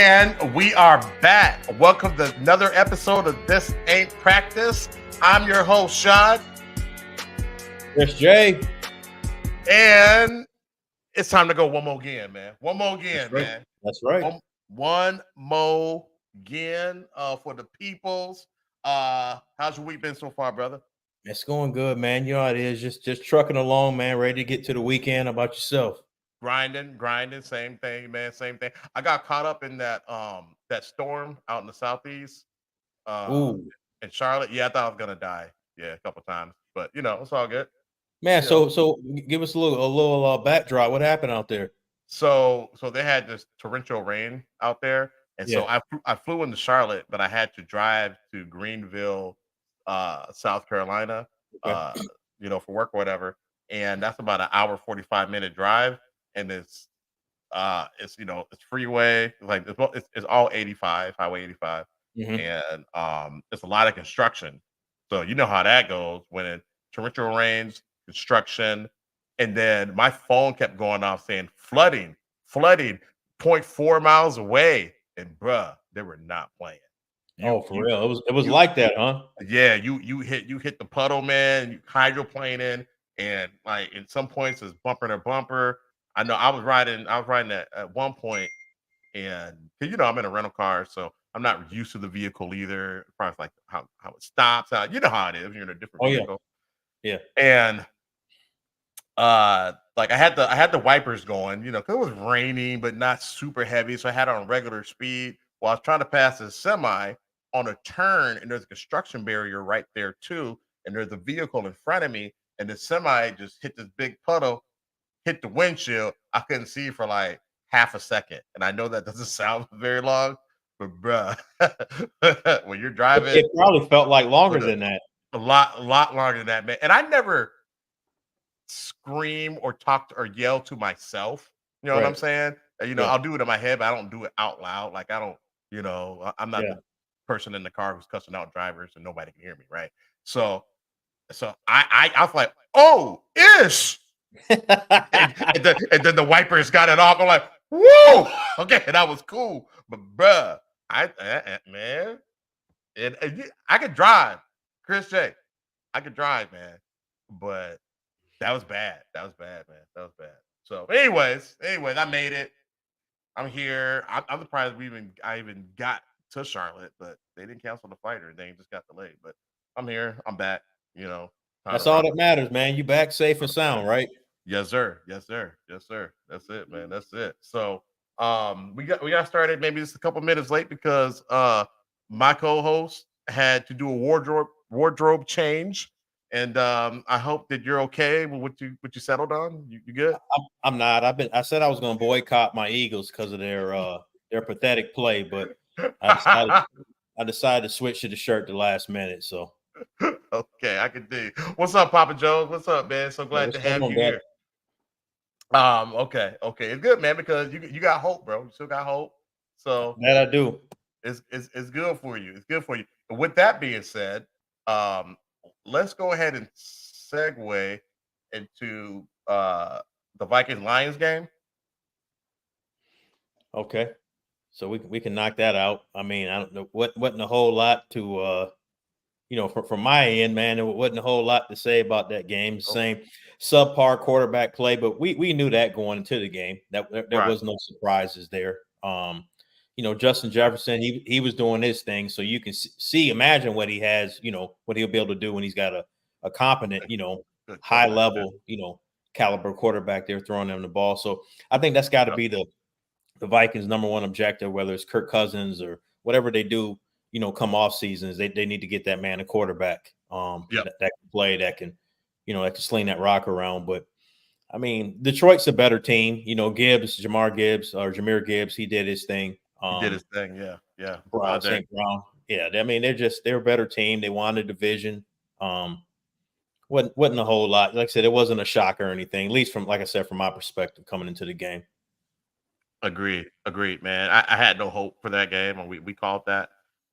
And we are back. Welcome to another episode of This Ain't Practice. I'm your host, Sean. Chris J. And it's time to go one more again, man. One more again, That's right. man. That's right. One more again for the peoples. How's your week been so far, brother? It's going good, man. You know how it is. Just trucking along, man. Ready to get to the weekend. How about yourself? Grinding, same thing, man. Same thing. I got caught up in that storm out in the southeast. Ooh, In Charlotte. Yeah, I thought I was gonna die. Yeah, a couple times, but it's all good. man. You know. So give us a little backdrop. What happened out there? So they had this torrential rain out there, and so Yeah. I flew into Charlotte, but I had to drive to Greenville, South Carolina, Okay. for work or whatever, and that's about an hour 45-minute drive, and it's freeway, like it's all 85, Highway 85, Mm-hmm. and it's a lot of construction. So you know how that goes when it torrential rains, construction, and then my phone kept going off saying flooding, flooding, point 0.4 miles away, and bruh, they were not playing. Oh, for real? It was you like that, huh? yeah, you hit the puddle, man. You hydroplaning, and like in some points it's bumper to bumper. I know I was riding at one point, and 'cause, I'm in a rental car, so I'm not used to the vehicle either. As far as like how it stops, how how it is. You're in a different Oh yeah, vehicle, yeah. and like I had the wipers going, 'cause it was raining but not super heavy, so I had it on regular speed while I was trying to pass a semi on a turn, and there's a construction barrier right there too, and there's a vehicle in front of me, and the semi just hit this big puddle, hit the windshield. I couldn't see for like half a second, and I know that doesn't sound very long, but bruh, when you're driving It probably felt like longer with than that. a lot longer than that, man, and I never scream or talk or yell to myself. You know what I'm Right. saying? Yeah. I'll do it in my head, but I don't do it out loud. Like I don't, I'm not Yeah. the person in the car who's cussing out drivers and nobody can hear me, right? So I was like, oh ish. And then the wipers got it off. I'm like, whoa, okay, that was cool. But bruh, man, I could drive, Chris J. I could drive, man. But that was bad. That was bad, man. That was bad. So, anyways, I made it. I'm here. I'm surprised I even got to Charlotte, but they didn't cancel the flight or anything. Just got delayed. But I'm here. I'm back. Time to That's all rock. that matters, man. You back safe and sound, right? Yes, sir. Yes, sir. Yes, sir. That's it, man. That's it. So, we got started maybe just a couple minutes late because my co-host had to do a wardrobe change, and I hope that you're okay with what you settled on. You good? I'm not. I said I was going to boycott my Eagles because of their pathetic play, but I decided I decided to switch to the shirt the last minute. So Okay, I can do. What's up, Papa Jones? What's up, man? So glad what's to going have on, you Dad? here. Okay, it's good, man, because you got hope, bro. You still got hope. So That I do. it's good for you. It's good for you. And with that being said, um, let's go ahead and segue into the Vikings Lions game. Okay. So we can knock that out. I mean, I don't know wasn't a whole lot to from my end, man. There wasn't a whole lot to say about that game. Okay. Same subpar quarterback play, but we knew that going into the game that there Right. was no surprises there. Justin Jefferson, he was doing his thing, so you can imagine what he has, what he'll be able to do when he's got a competent, Good high quarterback. level, caliber quarterback there throwing them the ball. So I think that's got to Yep. be the Vikings' number one objective, whether it's Kirk Cousins or whatever they do, come off seasons, they need to get that man a quarterback Yep. that can play, that can sling that rock around. But I mean, Detroit's a better team. Jahmyr Gibbs, he did his thing. He did his thing. Yeah. St. Brown. Yeah, I mean, they're a better team. They won the division. Wasn't a whole lot. Like I said, it wasn't a shock or anything, at least from, like I said, from my perspective coming into the game. Agreed, man. I had no hope for that game, and we called that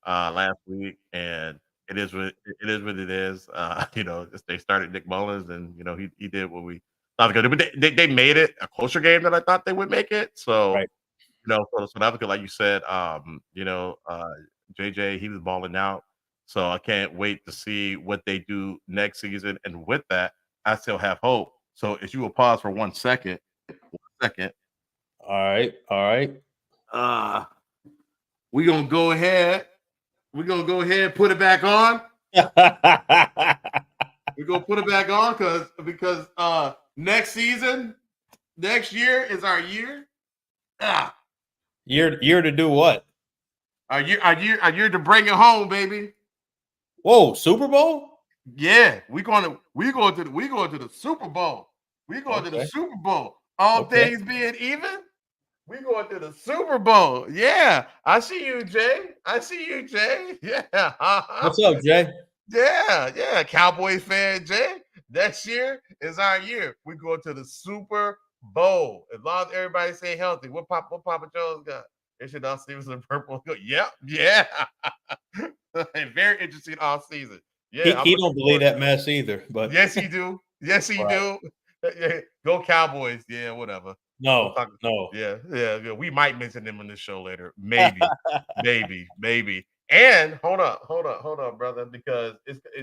last week, and it is. They started Nick Mullins, and he did what we thought he was gonna do, but they made it a closer game than I thought they would make it. So Right. No, so that was good. Like you said, JJ, he was balling out. So I can't wait to see what they do next season. And with that, I still have hope. So if you will pause for 1 second, 1 second. All right, all right. Uh we're gonna go ahead. We're gonna go ahead and put it back on. We're gonna put it back on because next season, next year is our year. Ah, Year to do what? our year to bring it home, baby. Whoa, Super Bowl? Yeah, we going to the Super Bowl. We going to the Okay, Super Bowl. All okay. things being even, we going to the Super Bowl. Yeah, I see you, Jay. I see you, Jay. Yeah, What's up, Jay? yeah. Cowboys fan, Jay. Next year is our year. We go to the Super Bowl as long as everybody stay healthy. What Papa Jones got? They should all Stevenson purple. Yep, yeah. Very interesting off season. Yeah, I'm He looking don't believe forward that to it. mess either. But Yes, he do. Yes, he right. do. Yeah, go Cowboys. Yeah, whatever. We'll No, talk. no. Yeah. We might mention them in the show later. Maybe. And hold up, brother, because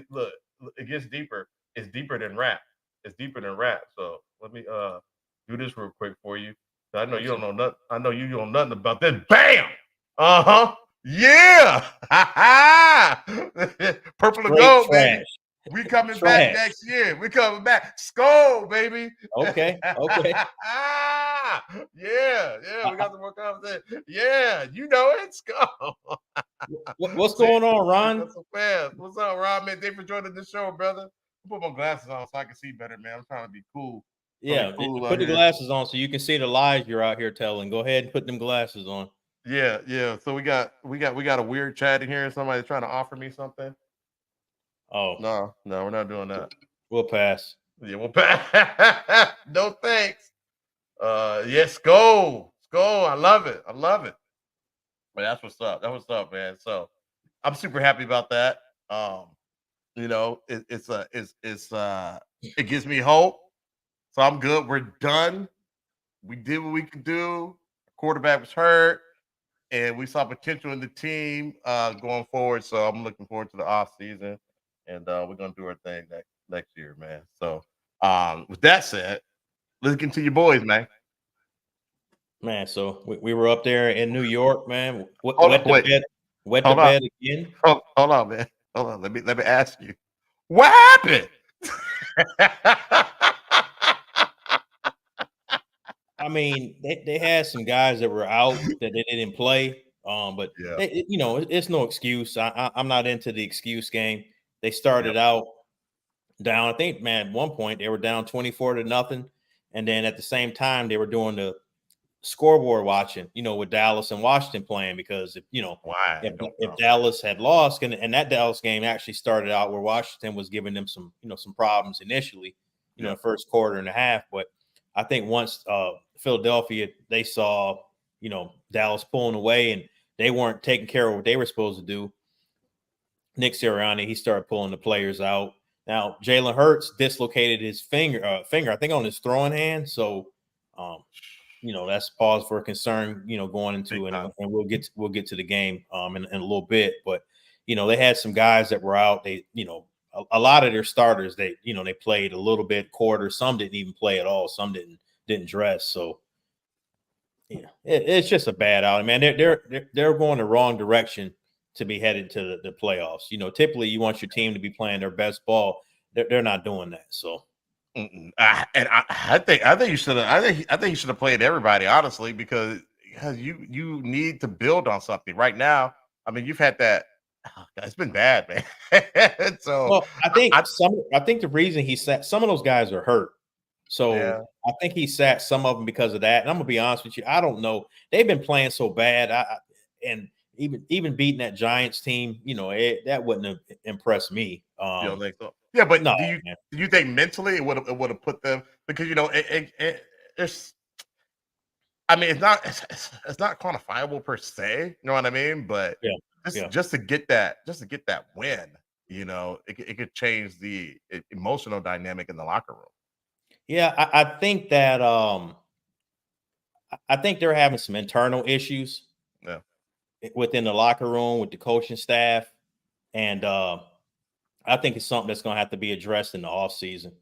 look, it gets deeper. It's deeper than rap. It's deeper than rap. So let me do this real quick for you. I know you What's don't up? know nothing. I know you don't know nothing about this. Bam! Uh-huh. Yeah. Purple and Straight gold, baby. trash. We coming back Trash. next year. We coming back. Skull, baby. Okay, okay. Yeah. We got some more conversation. Yeah, you know it. Skull. What's See, going on, we Ron? got so fast. What's up, Rob? Man, thanks for joining the show, brother. I put my glasses on so I can see better, man. I'm trying to be cool. Trying to be Yeah, cool out put the here. glasses on so you can see the lies you're out here telling. Go ahead and put them glasses on. Yeah. So we got a weird chat in here. Somebody's trying to offer me something. Oh, No, we're not doing that. we'll pass. Yeah, well, no thanks. Yes, go. I love it. But that's what's up. That's what's up, man. So I'm super happy about that. Um, it gives me hope. So I'm good. We're done. We did what we could do. Quarterback was hurt, and we saw potential in the team going forward. So I'm looking forward to the off season, and we're gonna do our thing next year, man. So with that said, let's get to your boys, man. Man, so we were up there in New York, man. Hold on, wait, Wet the hold on, bed again. hold on, man. Hold on. Let me ask you, what happened? I mean, they had some guys that were out that they didn't play. But Yeah, it's no excuse. I'm not into the excuse game. They yeah, started out down. I think, man, at one point they were down 24-0, and then at the same time they were doing the scoreboard watching, with Dallas and Washington playing, because why? if Dallas had lost, and that Dallas game actually started out where Washington was giving them some problems initially, Yeah, the first quarter and a half. But I think once Philadelphia, they saw, Dallas pulling away and they weren't taking care of what they were supposed to do. Nick Sirianni, he started pulling the players out. Now Jalen Hurts dislocated his finger, I think, on his throwing hand. So, that's pause for concern, going big into, and time. we'll get to the game in a little bit. But they had some guys that were out. They, a lot of their starters, they played a little bit quarter. Some didn't even play at all. Some didn't dress. So yeah, it's just a bad outing, man. They're going the wrong direction to be headed to the playoffs. Typically you want your team to be playing their best ball. They're not doing that. So I think you should have. I think you should have played everybody, honestly, because you need to build on something right now. I mean, you've had that. Oh, God, it's been bad, man. So well, I think the reason he sat, some of those guys are hurt. So yeah, I think he sat some of them because of that. And I'm gonna be honest with you, I don't know. They've been playing so bad. And even beating that Giants team, that wouldn't have impressed me. you don't think so? Yeah, but No, do you man. do you think mentally it would have put them because it's. I mean, it's not quantifiable per se. You know what I mean? But Yeah, just yeah. just to get that win, it could change the emotional dynamic in the locker room. Yeah, I think that I think they're having some internal issues Yeah. within the locker room with the coaching staff, and I think it's something that's going to have to be addressed in the off season.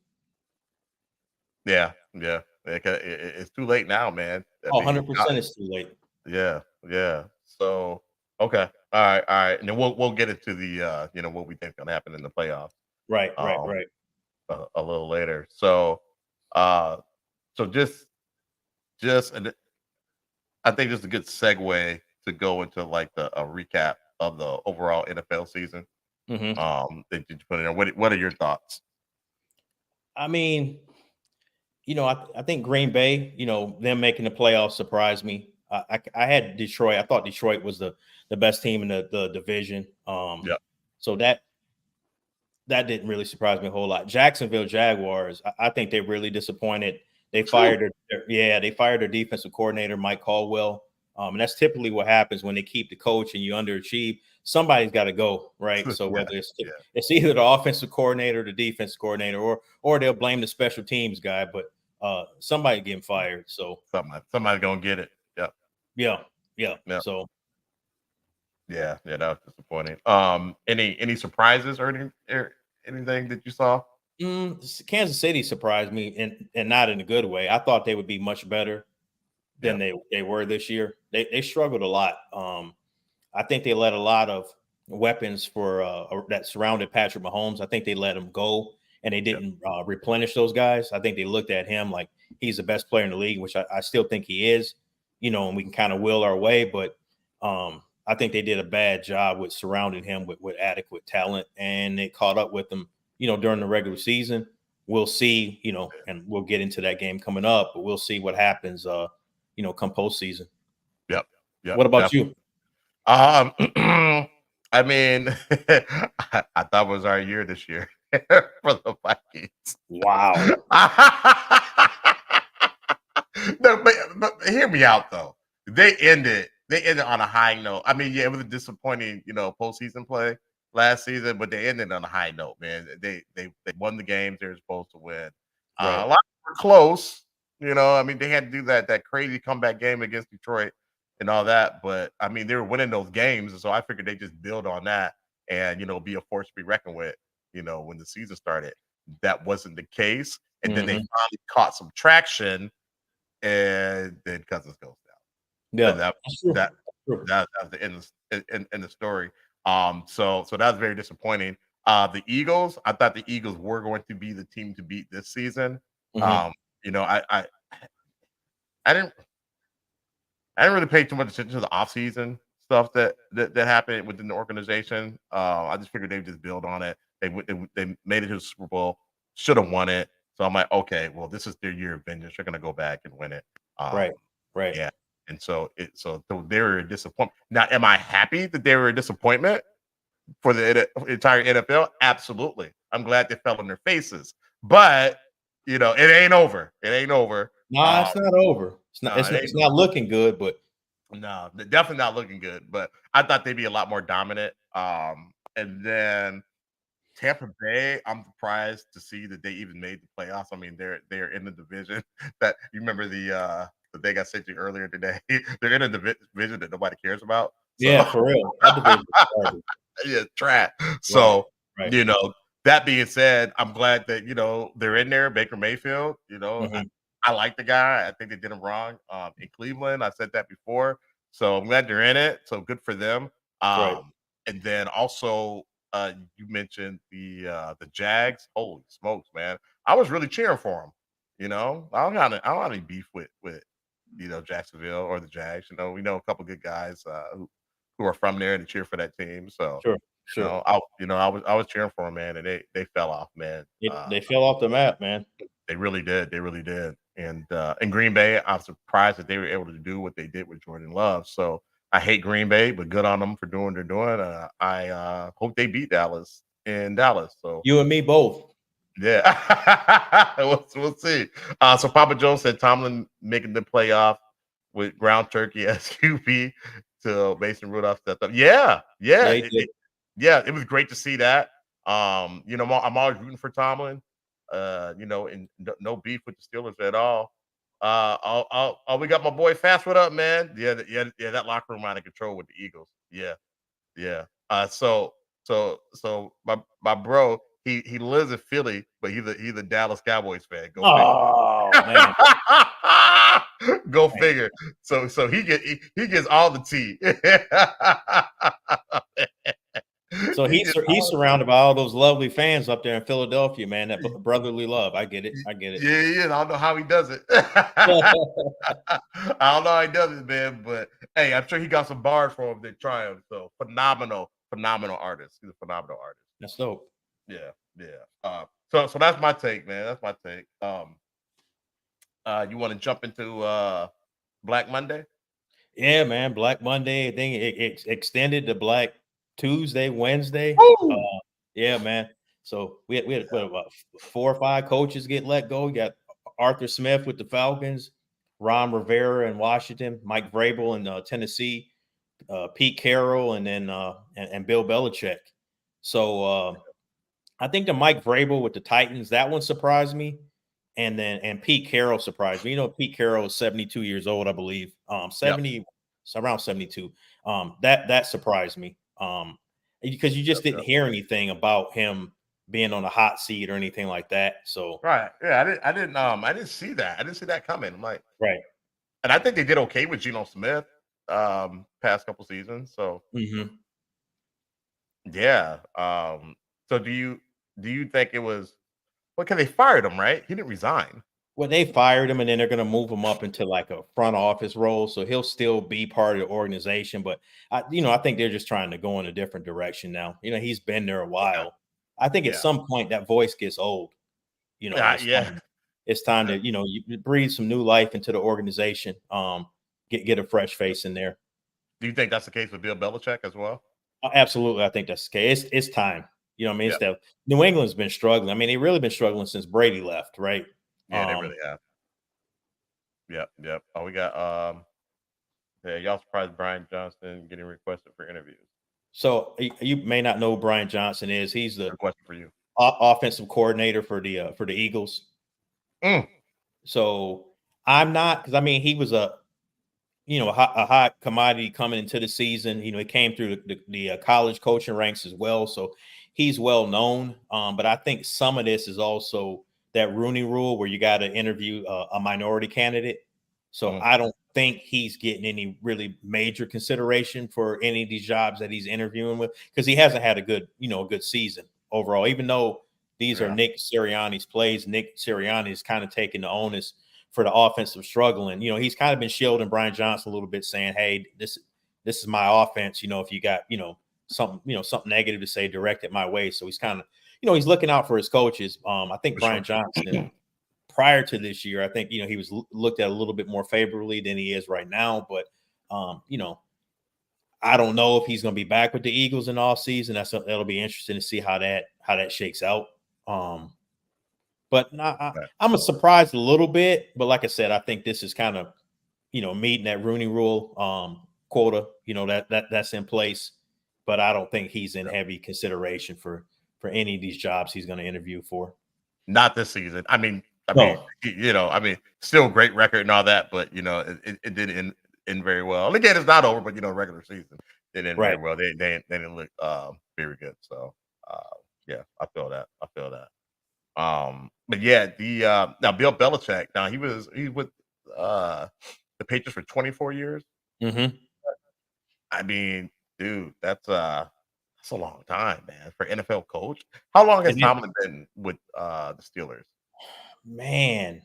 Yeah. Yeah. It's too late now, man. I Oh, mean, 100% it's too late. yeah. Yeah. So, okay. All right. All right. And then we'll get into the, what we think going to happen in the playoffs Right, right, um, right. a little later. So, uh, so and I think just a good segue to go into like a recap of the overall NFL season. Hmm. That you put in there. What are your thoughts? I mean, I think Green Bay, them making the playoffs surprised me. I had Detroit. I thought Detroit was the best team in the division. Yeah. So that didn't really surprise me a whole lot. Jacksonville Jaguars, I think they really disappointed. They fired they fired their defensive coordinator, Mike Caldwell. And that's typically what happens when they keep the coach and you underachieve. Somebody's got to go, right? So Yeah. whether Yeah. it's either the offensive coordinator, the defensive coordinator, or they'll blame the special teams guy, but somebody getting fired. So Somebody's gonna get it. Yeah. yeah. Yeah. So Yeah. Yeah. That was disappointing. Any surprises or anything that you saw? Kansas City surprised me, and not in a good way. I thought they would be much better Yeah. than they were this year. They struggled a lot. I think they let a lot of weapons that surrounded Patrick Mahomes. I think they let him go, and they didn't replenish those guys. I think they looked at him like he's the best player in the league, which I still think he is. And we can kind of will our way, but I think they did a bad job with surrounding him with adequate talent, and they caught up with him. During the regular season, we'll see. And we'll get into that game coming up, but we'll see what happens. Come postseason. Yep. Yep. What about you? I mean, I thought it was our year this year for the Vikings. Wow. No, but hear me out though. They ended on a high note. I mean, yeah, it was a disappointing, postseason play last season, but they ended on a high note, man. They won the games they were supposed to win. Right. A lot were close, I mean, they had to do that crazy comeback game against Detroit and all that, but I mean, they were winning those games, and so I figured they just build on that and be a force to be reckoned with, when the season started. That wasn't the case, and then they finally caught some traction, and then Cousins goes down. Yeah. And that was the end of the story. So that was very disappointing. The Eagles, I thought the Eagles were going to be the team to beat this season. Mhm. I didn't really pay too much attention to the offseason stuff that happened within the organization. I just figured they would just build on it. They made it to the Super Bowl, should have won it. So I'm like, okay, well, this is their year of vengeance. They're gonna go back and win it. Right. Right. Yeah. And so they were a disappointment. Now, am I happy that they were a disappointment for the entire NFL? Absolutely. I'm glad they fell on their faces. But it ain't over. It ain't over. No, it's not over. no, It's not looking good, but No, they're definitely not looking good, but I thought they'd be a lot more dominant. And then Tampa Bay, I'm surprised to see that they even made the playoffs. I mean, they're in the division that you remember the thing I sent you earlier today. They're in a division that nobody cares about. So yeah, for real. That division is garbage. yeah, trash. So Right. that being said, I'm glad that they're in there. Baker Mayfield, Mhm. I like the guy. I think they did him wrong in Cleveland. I said that before, so I'm glad they're in it. So good for them. Right. And then also, you mentioned the Jags. Holy smokes, man! I was really cheering for them. I don't have any beef with Jacksonville or the Jags. We know a couple good guys who are from there and cheer for that team. So Sure. I was cheering for them, man, and they fell off, man. They fell off the map, man. They really did. They really did. And in Green Bay, I'm surprised that they were able to do what they did with Jordan Love. So I hate Green Bay, but good on them for doing what they're doing. I hope they beat Dallas in Dallas. So You and me both. yeah, we'll see. So Papa Joe said Tomlin making the playoff with ground turkey as QB till Mason Rudolph stepped up. Yeah, Yeah, he did. it was great to see that. I'm always rooting for Tomlin. And no beef with the Steelers at all. We got my boy Fast. What up, man? Yeah. That locker room out of control with the Eagles. Yeah, yeah. So my bro, he lives in Philly, but he's a Dallas Cowboys fan. Go figure. Oh man, Go man. figure. So he gets all the tea. So He he's gets he's all surrounded by all those lovely fans up there in Philadelphia, man. That brotherly love. I get it. I get it. yeah, he is. I don't know how he does it. I don't know how he does it, man. But hey, I'm sure he got some bars for him that triumph. So phenomenal artist. He's a phenomenal artist. That's dope. Yeah, yeah. So that's my take, man. That's my take. You want to jump into Black Monday? Yeah, man. Black Monday. I think it extended to Black Tuesday, Wednesday. Woo! Yeah, man. So we had what, about 4 or 5 coaches get let go. We got Arthur Smith with the Falcons, Ron Rivera in Washington, Mike Vrabel in Tennessee, Pete Carroll, and then and Bill Belichick. So I think the Mike Vrabel with the Titans, that one surprised me. And Pete Carroll surprised me. You know, Pete Carroll is 72 years old, I believe. 70, so around 72. That surprised me. Because you just didn't hear anything about him being on a hot seat or anything like that. So Right. Yeah, I didn't see that. I didn't see that coming. I'm like, right. and I think they did okay with Geno Smith past couple seasons. So Mm-hmm. yeah. So do you think it was because they fired him, right? He didn't resign. Well, they fired him, and then they're going to move him up into like a front office role, so he'll still be part of the organization. But I think they're just trying to go in a different direction now. You know, he's been there a Okay. while. I think at Yeah. some point that voice gets old. You know, and Yeah. it's time to you breathe some new life into the organization. Get a fresh face in there. Do you think that's the case with Bill Belichick as well? Absolutely, I think that's the case. It's time. You know, what I mean, Yeah. it's that New England's been struggling. I mean, they've really been struggling since Brady left, right? Yeah, they really have. Yep. Oh, we got yeah, y'all surprised Brian Johnson getting requested for interviews. So you may not know who Brian Johnson is. He's the Good question for you. offensive coordinator for the Eagles. Mm. So I'm not, because I mean he was a hot commodity coming into the season. You know, he came through the college coaching ranks as well, so he's well known. But I think some of this is also that Rooney Rule where you got to interview a minority candidate. So I don't think he's getting any really major consideration for any of these jobs that he's interviewing with, because he hasn't had a good season overall. Even though these are Nick Sirianni's plays, Nick Sirianni is kind of taking the onus for the offensive struggling. You know, he's kind of been shielding Brian Johnson a little bit, saying, "Hey, this is my offense. You know, if you got something negative to say, direct it my way." So he's kind of he's looking out for his coaches. I think Brian Johnson, prior to this year, I think he was looked at a little bit more favorably than he is right now. But I don't know if he's going to be back with the Eagles in all season. That'll be interesting to see how that shakes out. But I'm surprised a little bit. But like I said, I think this is kind of, meeting that Rooney Rule quota, that's in place. But I don't think he's in heavy consideration for any of these jobs he's going to interview for. Not this season. I mean, still great record and all that, but it didn't end very well. And again, it's not over, but regular season it didn't very well. They didn't look very good. So yeah, I feel that. But yeah, the now Bill Belichick. Now he's with the Patriots for 24 years. Mm-hmm. I mean, dude, that's a long time, man, for NFL coach. How long has Tomlin been with the Steelers? Man,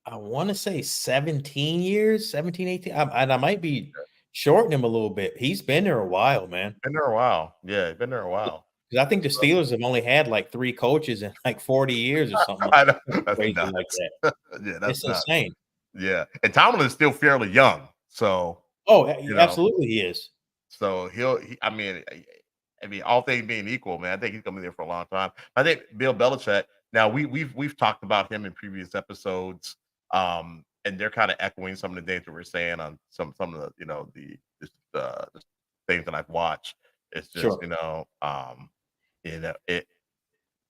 I want to say 17 years, 17, 18. And I might be shorting him a little bit. He's been there a while, man. Been there a while. Yeah, been there a while. Because I think the Steelers have only had like 3 coaches in like 40 years or something. I know. That's crazy nuts. like that. Yeah, that's insane. Yeah, and Tomlin is still fairly young, so absolutely he is. So I mean, all things being equal, man, I think he's gonna be there for a long time. I think Bill Belichick. Now we've talked about him in previous episodes, and they're kind of echoing some of the things that we're saying on some of the the things that I've watched. It's just it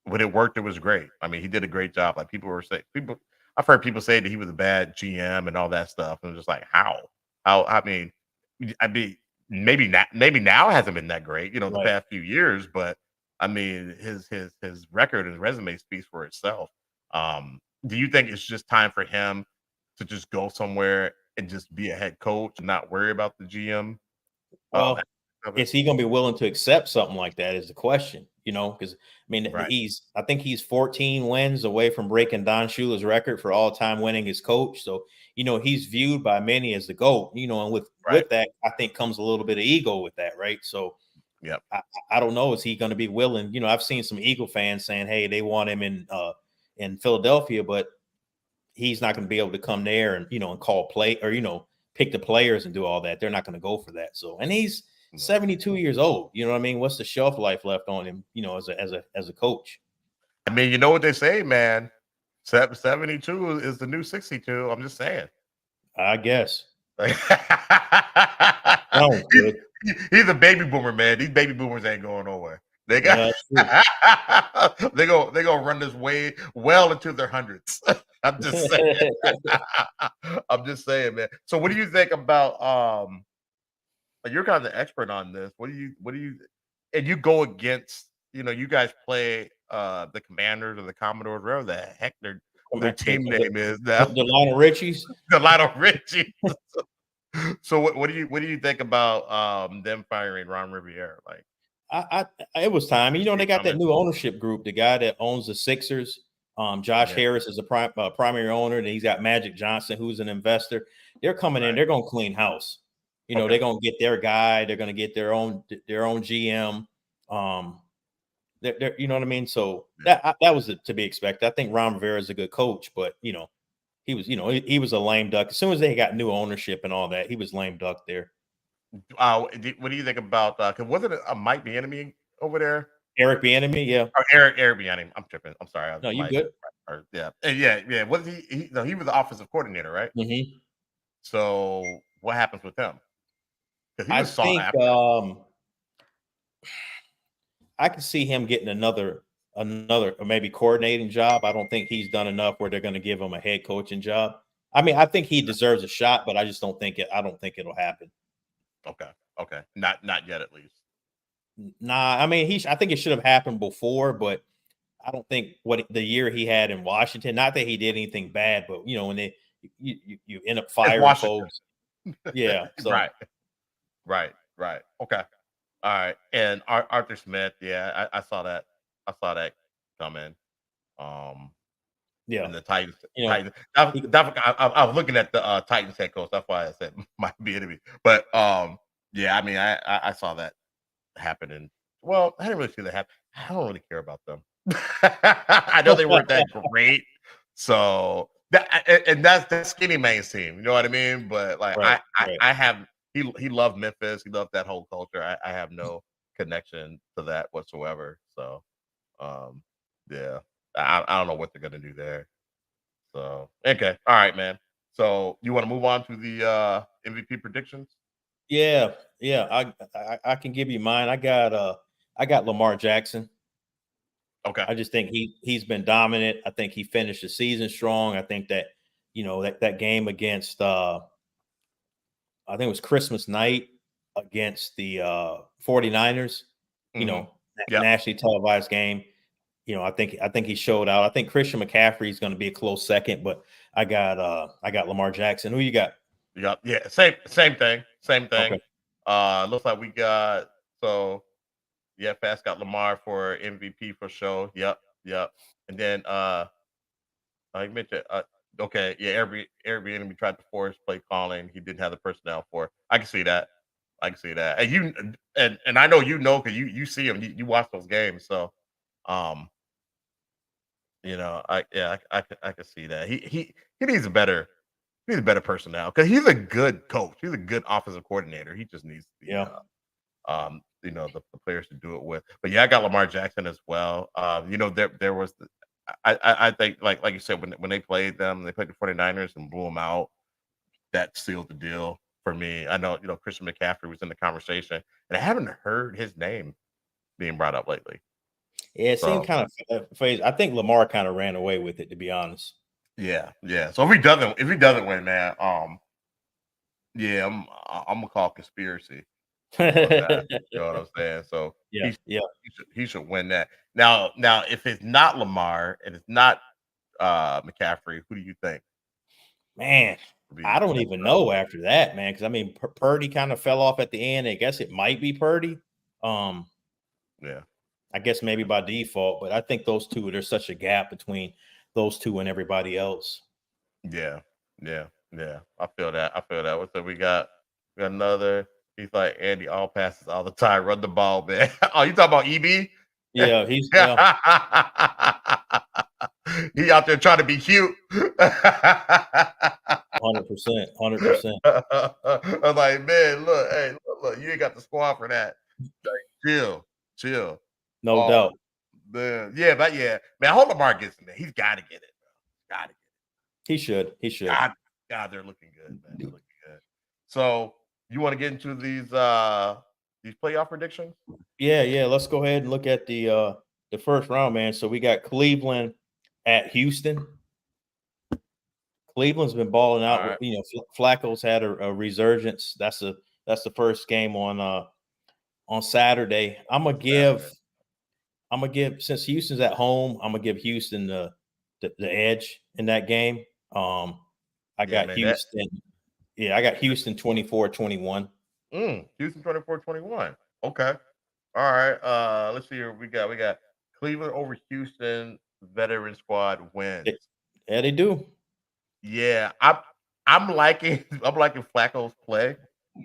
when it worked, it was great. I mean, he did a great job. Like people were saying, I've heard people say that he was a bad GM and all that stuff, and I'm just like, how? How? I mean, maybe now hasn't been that great, the Right. past few years, but I mean, his record and resume speaks for itself. Do you think it's just time for him to just go somewhere and just be a head coach and not worry about the GM? Well, Of it? is he going to be willing to accept something like that? Is the question, because I mean, Right. I think he's 14 wins away from breaking Don Shula's record for all time winning as coach. So, he's viewed by many as the GOAT, and with Right. that, I think comes a little bit of ego with that, right? So, Yep. I don't know. Is he going to be willing? I've seen some Eagle fans saying, hey, they want him in Philadelphia, but he's not going to be able to come there and call play or pick the players and do all that. They're not going to go for that. So, and he's No. 72 years old. You know what I mean? What's the shelf life left on him? As a coach. I mean, you know what they say, man. 72 is the new 62. I'm just saying. I guess. Like, Sounds good. he's a baby boomer, man. These baby boomers ain't going nowhere. They got they gonna run this way well into their hundreds. I'm just saying. I'm just saying, man. So what do you think about you're kind of the expert on this. What do you and you go against, you guys play the Commanders or the Commodores, whatever the heck their team name is now. The Lionel Richies. The Lionel Richie. So what do you think about them firing Ron Rivera? Like, It was time. They got that new ownership group. The guy that owns the Sixers, Josh Harris is a primary owner, and he's got Magic Johnson, who's an investor. They're coming in. They're going to clean house. They're going to get their guy. They're going to get their own GM. You know what I mean? So that was to be expected. I think Ron Rivera is a good coach, but he was he was a lame duck. As soon as they got new ownership and all that, he was lame duck there. what do you think about? Cause wasn't it a Mike Bieniemy over there? Eric Bieniemy, yeah. Or Eric Bieniemy. I'm tripping. I'm sorry. No, you good? Yeah. Was he was the offensive coordinator, right? Mm-hmm. So what happens with him? Because he was I think I can see him getting another or maybe coordinating job. I don't think he's done enough where they're going to give him a head coaching job. I mean, I think he deserves a shot, but I just don't think it'll happen. Okay. Not yet, at least. Nah, I mean, I think it should have happened before, but I don't think the year he had in Washington, not that he did anything bad, but when you end up firing folks. Yeah. So. Right. Okay. All right. And Arthur Smith, yeah, I saw that. I saw that come in. Yeah. And the Titans. I was looking at the Titans head coach. That's why I said might be enemy. But yeah, I mean, I saw that happening. Well, I didn't really see that happen. I don't really care about them. I know they weren't that great. So that's the skinny man's team. You know what I mean? But like I have he loved Memphis. He loved that whole culture. I have no connection to that whatsoever. So yeah. I don't know what they're gonna do there. So okay. All right, man. So you want to move on to the MVP predictions? Yeah. I can give you mine. I got Lamar Jackson. Okay. I just think he's been dominant. I think he finished the season strong. I think that that game against I think it was Christmas night against the 49ers, nationally televised game. I think he showed out. I think Christian McCaffrey is going to be a close second, but I got Lamar Jackson. Who you got? Yeah, same thing. Okay. Looks like we got Fast got Lamar for MVP for sure. Yep. And then I mentioned okay, yeah, Airbnb tried to force play calling. He didn't have the personnel for it. I can see that. And I know because you see him, you watch those games. So I can see that. He needs a better personnel because he's a good coach. He's a good offensive coordinator. He just needs the players to do it with. But yeah, I got Lamar Jackson as well. There was I think like you said when they played the 49ers and blew them out, that sealed the deal for me. I know Christian McCaffrey was in the conversation, and I haven't heard his name being brought up lately. Yeah, it seemed kind of phase. I think Lamar kind of ran away with it, to be honest. Yeah, yeah. So if he doesn't win, man, yeah, I'm gonna call conspiracy on that. You know what I'm saying? So Yeah, yeah. he should win that. Now, if it's not Lamar and it's not McCaffrey, who do you think Man, would I be don't next even up? know after that, man. Because I mean, Purdy kind of fell off at the end. I guess it might be Purdy. Um, Yeah, I guess maybe by default, but I think those two, there's such a gap between those two and everybody else. yeah, yeah, yeah. I feel that. I feel that. What's up? We got another. He's like Andy, all passes all the time. Run the ball, man. Oh, you talking about EB? Yeah, yeah, He out there trying to be cute. 100%, 100%. I'm like, man, look, hey, look, you ain't got the squad for that. Like, chill, chill. No Oh doubt. man, yeah, but yeah, man, I hope Lamar gets it, man. He's got to get it, bro. Got to get He should. He it. should. God, they're looking good, man. They're looking good. So, you want to get into these playoff predictions? Yeah, yeah. Let's go ahead and look at the first round, man. So we got Cleveland at Houston. Cleveland's been balling All out. right. You know, Flacco's had a resurgence. That's the first game on Saturday. Saturday. I'm gonna give since Houston's at home. I'm gonna give Houston the edge in that game. I Yeah, got man. Houston. Yeah, I got Houston 24-21. Houston 24-21. Okay. All right. Let's see here. We got Cleveland over Houston. Veteran squad wins. Yeah, they do. Yeah, I'm liking I'm liking Flacco's play.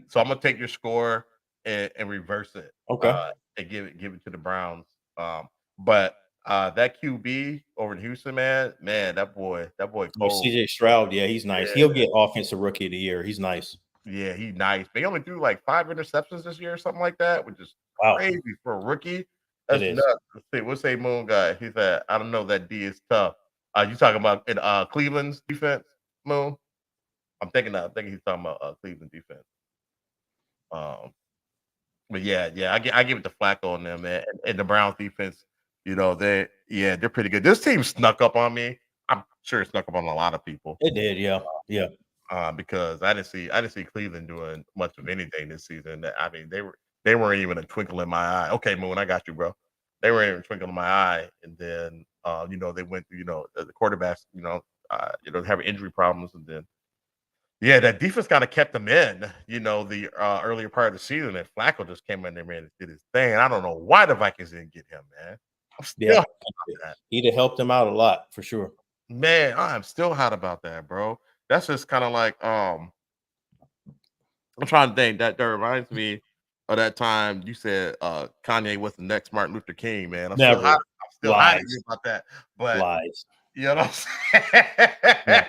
So I'm gonna take your score and reverse it. Okay. And give it to the Browns. But that QB over in Houston, man, that boy Oh, cold. CJ Stroud, yeah, he's nice. He'll Yeah, get offensive rookie of the year. He's nice. yeah, he nice. But he only threw like 5 interceptions this year or something like that, which is Wow, crazy for a rookie. it That's is. nuts. Let's say Moon guy. He said, I don't know, that D is tough. You talking about in Cleveland's defense, Moon? I'm thinking he's talking about Cleveland defense. Um, but yeah, I give it to Flacco on them, man. And the Browns defense, they're pretty good. This team snuck up on me. I'm sure it snuck up on a lot of people. It did, yeah, yeah. Because I didn't see Cleveland doing much of anything this season. I mean, they weren't even a twinkle in my eye. Okay, Moon, I got you, bro. They weren't even a twinkle in my eye. And then they went through, the quarterbacks, having injury problems, and then yeah, that defense kind of kept them in, the earlier part of the season. And Flacco just came in there, man, and did his thing. I don't know why the Vikings didn't get him, man. I'm Yeah, still hot about that. he'd have helped him out a lot for sure. Man, I'm still hot about that, bro. That's just kind of like I'm trying to think. That reminds me of that time you said Kanye was the next Martin Luther King, man. Never. I'm still hot at Lies. you about that. But Lies. you know what I'm saying? Never.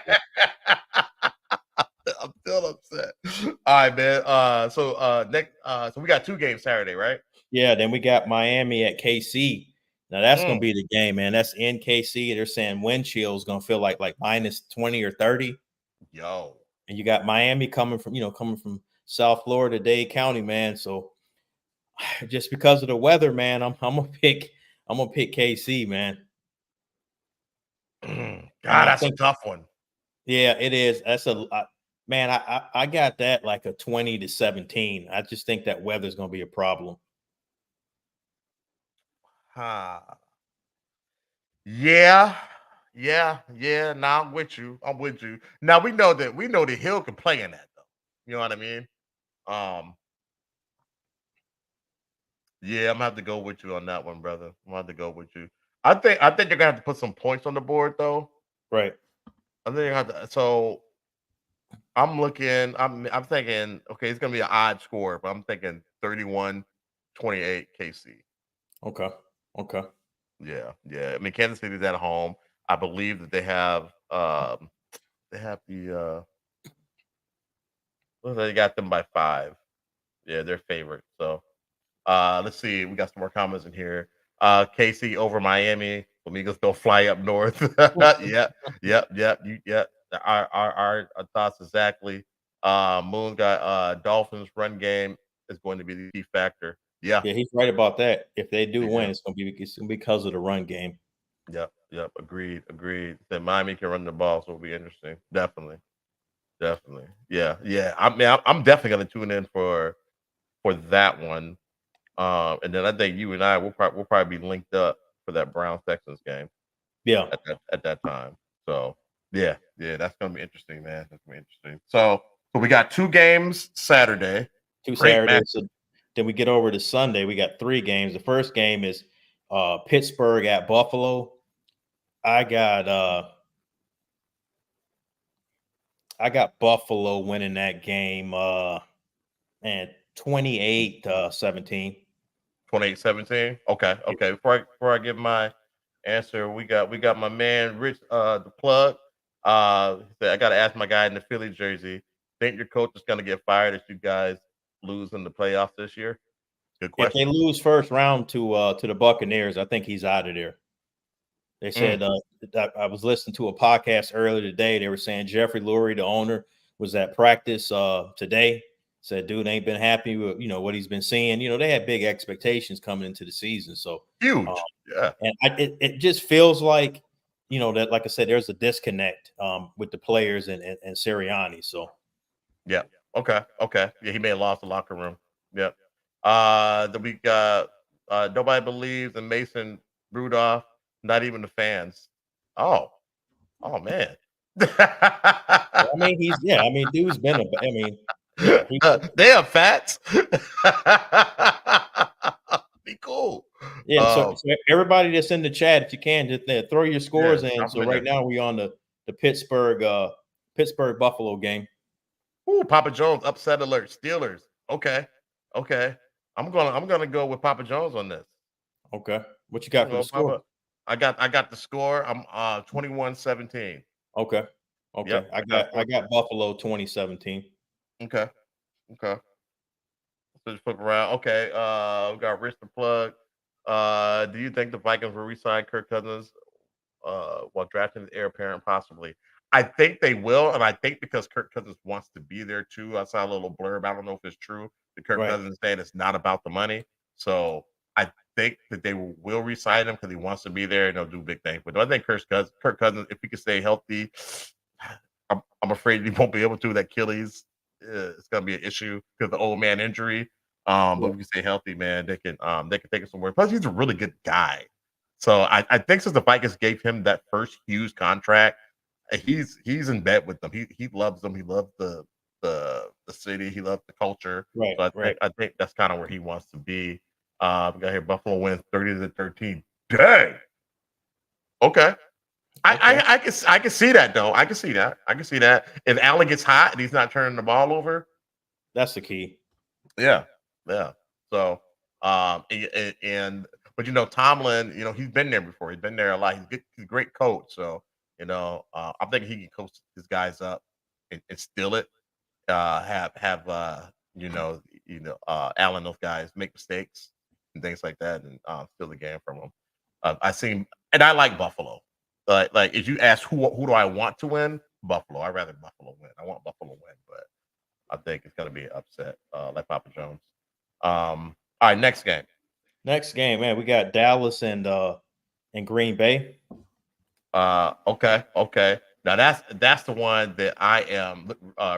I'm still upset. All right, man. So we got 2 games Saturday, right? Yeah, then we got Miami at KC. Now that's gonna Mm, be the game, man. That's in KC. They're saying wind chill is gonna feel like minus 20 or 30. yo. And you got Miami coming from South Florida, Dade County, man. So just because of the weather, man, I'm gonna pick KC, man. God, And I that's a think tough one. yeah, it is. Man, I got that like a 20-17. I just think that weather's gonna be a problem. Huh. Yeah. Yeah. Yeah. Now I'm with you. I'm with you. Now we know that Hill can play in that though. You know what I mean? Um, yeah, I'm gonna have to go with you on that one, brother. I'm gonna have to go with you. I think you're gonna have to put some points on the board though. Right. I think you have to, so I'm thinking, okay, it's gonna be an odd score, but I'm thinking 31-28 KC. Okay. Okay. Yeah, yeah. I mean, Kansas City's at home. I believe that they have they got them by 5. Yeah, they're favorite. So let's see. We got some more comments in here. KC over Miami. Flamingos don't fly up north. Yep, yep. Yep. Our thoughts exactly. Moon got Dolphins run game is going to be the key factor. Yeah, Yeah, he's right about that. If they do they win, do. it's gonna be because of the run game. Yep. Agreed. That Miami can run the ball, so it'll be interesting. Definitely. Yeah. I mean, I'm definitely gonna tune in for that one. And then I think you and I will probably be linked up for that Brown Texans game Yeah, at that time. So yeah, that's gonna be interesting, man. That's gonna be interesting. So we got 2 games Saturday. 2 Great match. Saturdays. So then we get over to Sunday. We got 3 games. The first game is Pittsburgh at Buffalo. I got uh I got Buffalo winning that game and 28-17. 28-17. Okay. Before I give my answer, we got my man Rich the plug. He said, I gotta ask my guy in the Philly jersey. Think your coach is gonna get fired if you guys lose in the playoffs this year? Good If they question. lose first round to the Buccaneers, I think he's out of there. They Mm, said I was listening to a podcast earlier today. They were saying Jeffrey Lurie, the owner, was at practice today. Said dude ain't been happy with what he's been seeing. They had big expectations coming into the season. So huge. Yeah. and it just feels like that, like I said, there's a disconnect with the players and Sirianni. So Yeah. Okay. Yeah, he may have lost the locker room. Yep. Then we got nobody believes in Mason Rudolph, not even the fans. Oh, oh man. I mean, dude's been I mean, yeah, They are fats. Be cool. yeah. So everybody that's in the chat, if you can, just throw your Yeah, scores in. drop them So in right there. now we on the Pittsburgh Buffalo game. Ooh, Papa Jones upset alert. Steelers. Okay. I'm gonna go with Papa Jones on this. Okay, what you I'm got gonna for the go score? Papa. I got the score. I'm 21-17. Okay, Yep, okay. I I got got score. I got Buffalo 2017. Okay. Okay. So just flip around. Okay. We got Rich the plug. Do you think the Vikings will resign Kirk Cousins while drafting the heir apparent? Possibly. I think they will, and I think because Kirk Cousins wants to be there too. I saw a little blurb. I don't know if it's true. The Kirk Right. Cousins saying it's not about the money. So I think that they will resign him because he wants to be there and they'll do big things. But do I think Kirk Cousins, if he can stay healthy, I'm afraid he won't be able to. That Achilles, it's gonna be an issue because the old man injury. But Yeah. if you stay healthy, man, they can take it somewhere. Plus, he's a really good guy. So I think since the Vikings gave him that first huge contract, he's in bed with them. He loves them. He loves the city. He loves the culture. Right. So I Right. think I think that's kind of where he wants to be. We got here Buffalo wins 30-13. Dang. Okay. Okay. I can see that though. I can see that. If Allen gets hot and he's not turning the ball over, That's the key. yeah, yeah. So, and but Tomlin, he's been there before. He's been there a lot. He's a great coach. So, I'm thinking he can coach his guys up and steal it. Have Allen, those guys make mistakes and things like that, and steal the game from them. I seen, and I like Buffalo. Like if you ask who do I want to win, Buffalo. I'd rather Buffalo win. I want Buffalo win, but I think it's gonna be an upset, like Papa Jones. All right, next game. Next game, man, we got Dallas and Green Bay. Okay. Now that's the one that I am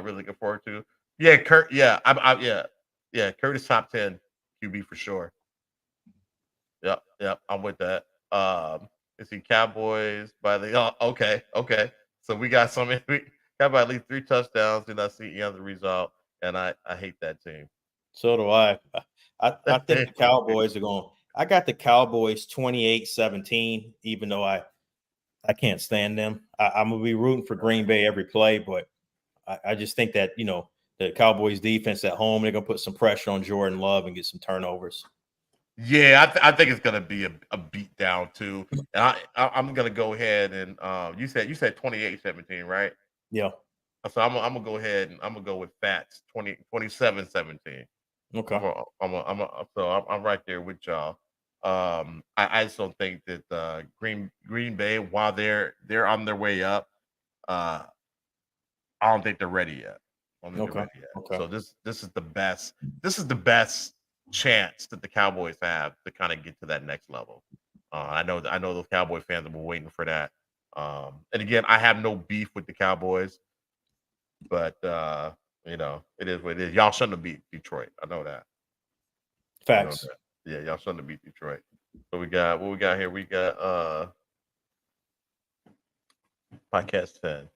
really looking forward to. Yeah, Kurt. Yeah, yeah. Curtis top 10 QB for sure. Yep. I'm with that. Let's see, Cowboys by the. Oh, okay. So we got we got by at least 3 touchdowns. Did not see any other result, and I hate that team. So do I. I think the Cowboys are going. I got the Cowboys 28-17, even though I can't stand them. I'm gonna be rooting for Green Bay every play, but I just think that the Cowboys defense at home, they're gonna put some pressure on Jordan Love and get some turnovers. Yeah, I think it's gonna be a beat down too. And I'm gonna go ahead and you said 28-17, right? Yeah. So I'm gonna go ahead and I'm gonna go with Fats 27-17. Okay. I'm right there with y'all. I just don't think that Green Bay, while they're on their way up, uh, I don't think they're ready yet. I don't think they're Okay. ready yet. Okay. So this is the best chance that the Cowboys have to kind of get to that next level. I know those Cowboy fans have been waiting for that. And again, I have no beef with the Cowboys, but it is what it is. Y'all shouldn't have beat Detroit. I know that. I know Facts. that. Yeah, y'all shouldn't have beat Detroit. So we got what we got here. We got podcast 10.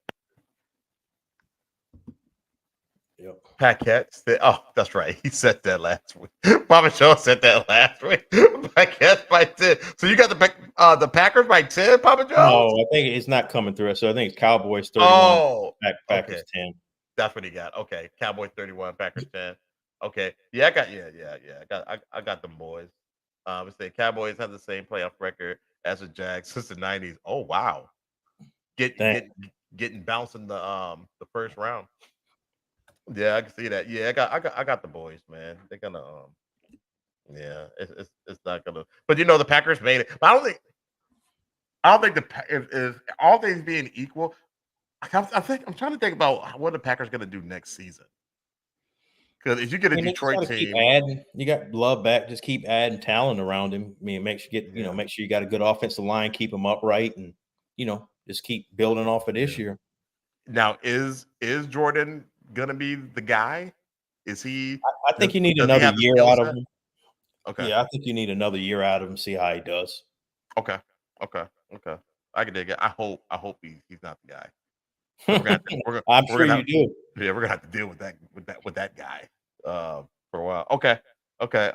Yep. Paquette. Oh, that's right. He said that last week. Papa Joe said that last week. Paquette by 10. So you got the Packers by 10, Papa Joe? No, I think it's not coming through. So I think it's Cowboys 31, Oh, Packers okay. 10. That's what he got. Okay, Cowboys 31, Packers 10. Okay, yeah, I got them boys. We say Cowboys have the same playoff record as the Jags since the 90s. Oh wow, Dang. getting bounced in the first round. Yeah, I can see that. Yeah, I got the boys, man. They're gonna yeah, it's not gonna. But the Packers made it. But I don't think if all things being equal, I'm trying to think about what the Packers gonna do next season. Because if you get a They just Detroit gotta keep team, adding. You got Love back. Just keep adding talent around him. I mean, make sure make sure you got a good offensive line, keep them upright, and just keep building off of this year. now is Jordan gonna be the guy? Is he? I think you need Does he another have the year skill out of set? him. Okay. Yeah, I think you need another year out of him. See how he does. Okay. Okay. Okay. I can dig it. I hope he's not the guy. We're gonna have to, I'm we're sure gonna you have, do. yeah, we're gonna have to deal with that guy for a while. Okay. Okay.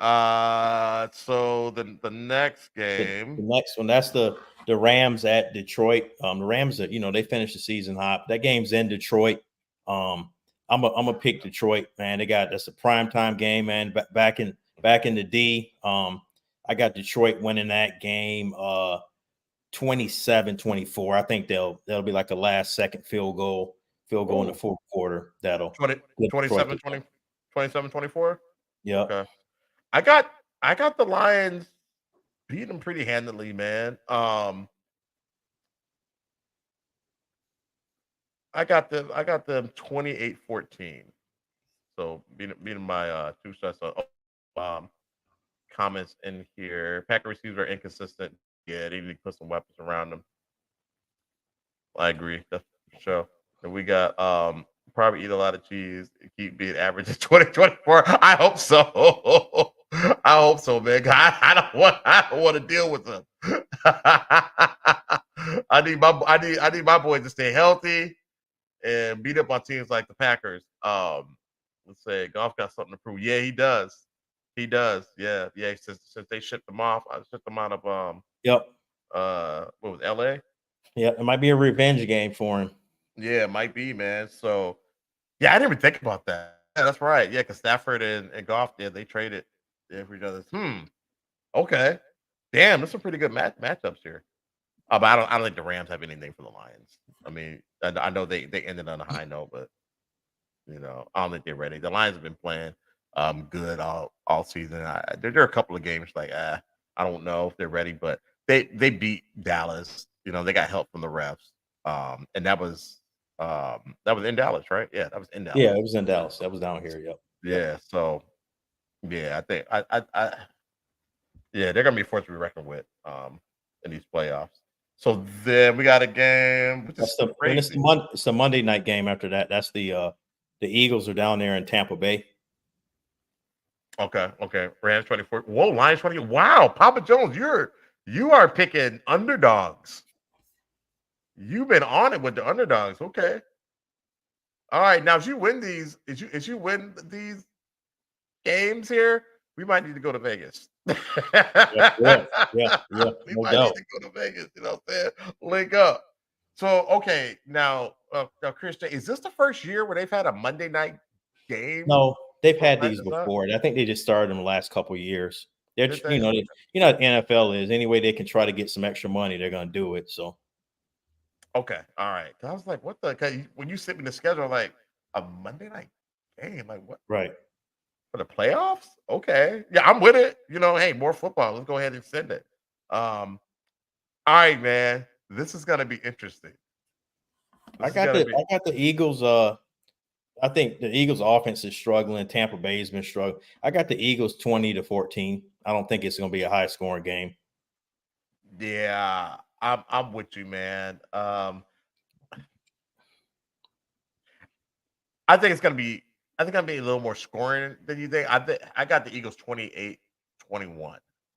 So the next The game. next one, that's the Rams at Detroit. The Rams, they finished the season hot. That game's in Detroit. I'm a pick Detroit, man. That's a primetime game, man. Back in the D. I got Detroit winning that game 27-24. I think that'll be like a last second field goal in the fourth quarter. That'll 20, get Detroit 27, 20, 27, 24. Yeah. Okay. I got the Lions beat them pretty handily, man. I got them 28-14. So beating my two sets of comments in here. Packer receivers are inconsistent. Yeah, they need to put some weapons around them. I agree. That's for sure. And we got probably eat a lot of cheese and keep being average in 2024. I hope so. I hope so, man. I don't want to deal with them. I need my boys to stay healthy and beat up on teams like the Packers. Let's say Golf got something to prove. Yeah, he does. He does. Yeah, yeah. Since they shipped him off, I shipped him out of Yep. what was LA? Yeah, it might be a revenge game for him. Yeah, it might be, man. So yeah, I didn't even think about that. Yeah, that's right. Yeah, because Stafford and Goff did they traded for each other. Okay. Damn, there's some pretty good matchups here. But I don't think the Rams have anything for the Lions. I mean, I know they ended on a high note, but I don't think they're ready. The Lions have been playing good all season. There are a couple of games like I don't know if they're ready, but they beat Dallas. They got help from the refs. And that was in Dallas, right? Yeah, that was in Dallas. Yeah, it was in Dallas. That was down here. Yep. Yeah, so yeah, I think yeah, they're gonna be a force to be reckoned with in these playoffs. So then we got a game. Which is it's the Monday night game after that. That's the Eagles are down there in Tampa Bay. Okay. Rams 24. Whoa, Lions 20. Wow, Papa Jones, you are picking underdogs. You've been on it with the underdogs. Okay. All right. Now, if you win these games here, we might need to go to Vegas. Yeah. We might need to go to Vegas. You know what I'm saying? Link up. So, okay. Now, Christian, is this the first year where they've had a Monday night game? No, they've had these before. I think they just started them the last couple of years. They're, what NFL is. Any way they can try to get some extra money, they're going to do it. So. Okay. All right. I was like, what the? When you sent me the schedule, like a Monday night game, like what? Right. For the playoffs? Okay. Yeah, I'm with it. Hey, more football. Let's go ahead and send it. All right, man. This is gonna be interesting. I got the Eagles. I think the Eagles offense is struggling. Tampa Bay has been struggling. I got the Eagles 20-14. I don't think it's gonna be a high scoring game. Yeah, I'm with you, man. I think it's gonna be. I think I'm be a little more scoring than you think. I got the Eagles 28-21.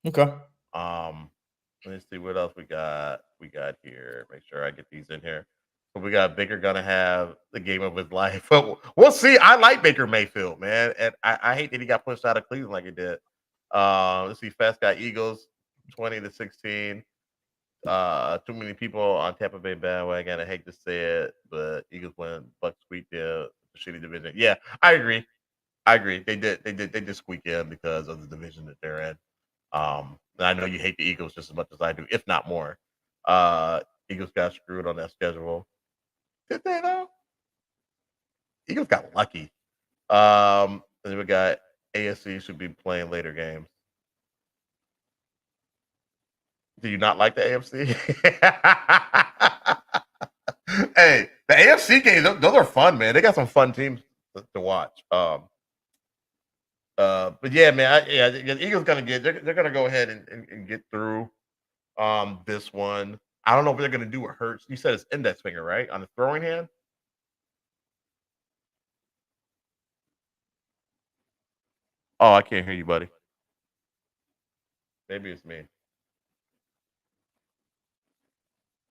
Okay. Um, let's see what else we got. We got here. Make sure I get these in here. So we got Baker gonna have the game of his life. But we'll see. I like Baker Mayfield, man, and I hate that he got pushed out of Cleveland like he did. Let's see. Fast got Eagles 20-16. Too many people on Tampa Bay bandwagon. I hate to say it, but Eagles win. Bucks sweep the shitty division. Yeah, I agree. I agree. They did squeak in because of the division that they're in. And I know you hate the Eagles just as much as I do, if not more. Uh, Eagles got screwed on that schedule. Did they though? Eagles got lucky. And then we got AFC should be playing later games. Do you not like the AFC? Hey, the AFC games, those are fun, man. They got some fun teams to watch. But yeah, man, the Eagles gonna get they're gonna go ahead and get through this one. I don't know if they're gonna do what hurts. You said it's index finger, right? On the throwing hand? Oh, I can't hear you, buddy. Maybe it's me.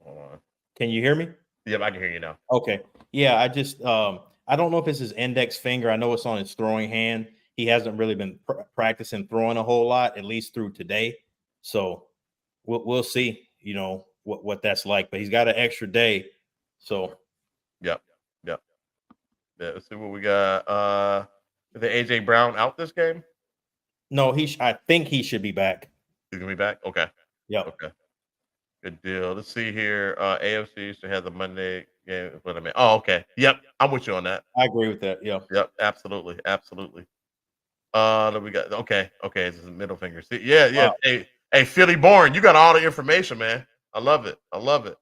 Hold on. Can you hear me? Yep, I can hear you now. Okay. Yeah, I don't know if it's his index finger. I know it's on his throwing hand. He hasn't really been practicing throwing a whole lot, at least through today. So we'll see, what that's like. But he's got an extra day. So Yep. Yep. Yeah, let's see what we got. Is the AJ Brown out this game? no, I think he should be back. He's gonna be back? Okay. Yeah. Okay. Good deal. Let's see here. AFC should have the Monday game. What I mean. Oh, okay. Yep. I'm with you on that. I agree with that. Yeah. Yep. Absolutely. Absolutely. Then we got okay. This is middle finger. See, yeah, yeah. Wow. Hey, Philly born, you got all the information, man. I love it. I love it.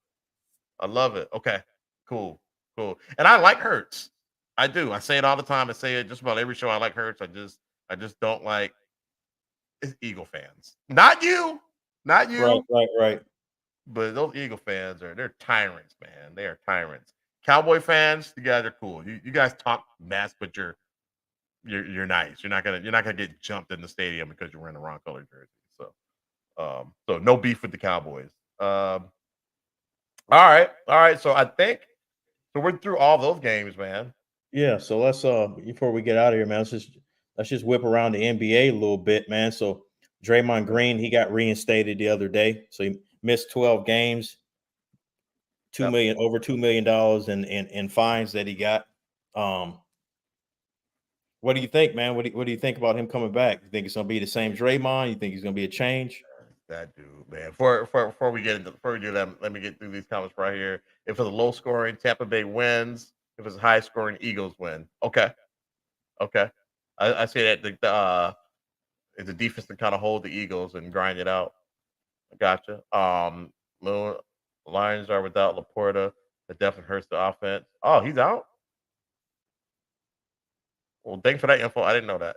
I love it. Okay, cool, cool. And I like Hurts. I do. I say it all the time. I say it just about every show. I like Hurts. I just don't like it's Eagle fans. Not you, not Right, you, right. but those Eagle fans they're tyrants, man. They are tyrants. Cowboy fans, you guys are cool. You guys talk mess, but you're nice. You're not gonna get jumped in the stadium because you're wearing the wrong color jersey. So no beef with the Cowboys. All right. So I think so. We're through all those games, man. Yeah, so let's before we get out of here, man, let's just whip around the NBA a little bit, man. So Draymond Green, he got reinstated the other day. So he missed 12 games, Yep. over $2 million in fines that he got. What do you think, man? What do you think about him coming back? You think it's gonna be the same Draymond? You think he's gonna be a change? That dude, man. Before we get into before we do that, let me get through these comments right here. If it's a low scoring, Tampa Bay wins. If it's high scoring, Eagles win. Okay, okay. I say that if the defense can kind of hold the Eagles and grind it out. I gotcha. Little Lions are without Laporta. That definitely hurts the offense. Oh, he's out. Well, thanks for that info. I didn't know that.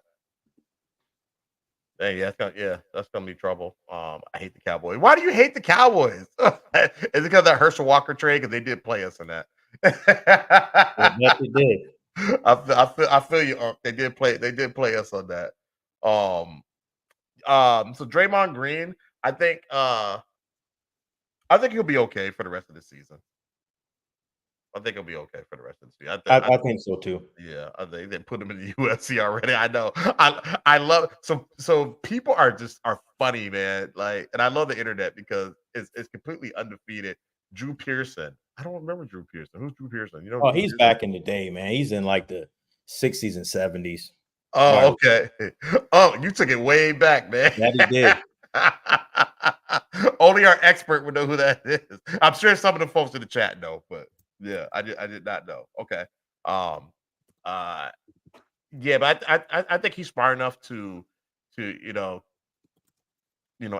Hey, that's gonna be trouble. I hate the Cowboys. Why do you hate the Cowboys? Is it because of that Herschel Walker trade? Because they did play us in that. Yes, he did. I feel you. They did play us on that. Um, so Draymond Green, I think, I think he'll be okay for the rest of the season. I think he'll be okay for the rest of the season. I think so too. Yeah, I think they put him in the UFC already. I know. I love so people are funny, man. Like, and I love the internet because it's completely undefeated. Drew Pearson. I don't remember Drew Pearson. Who's Drew Pearson? You know who Oh, Drew he's Pearson? back in the day, man. He's in like the 60s and 70s. Oh, Right. okay. Oh, you took it way back, man. That he did. Only our expert would know who that is. I'm sure some of the folks in the chat know, but yeah, I did not know. Okay. Um uh Yeah, but I think he's smart enough to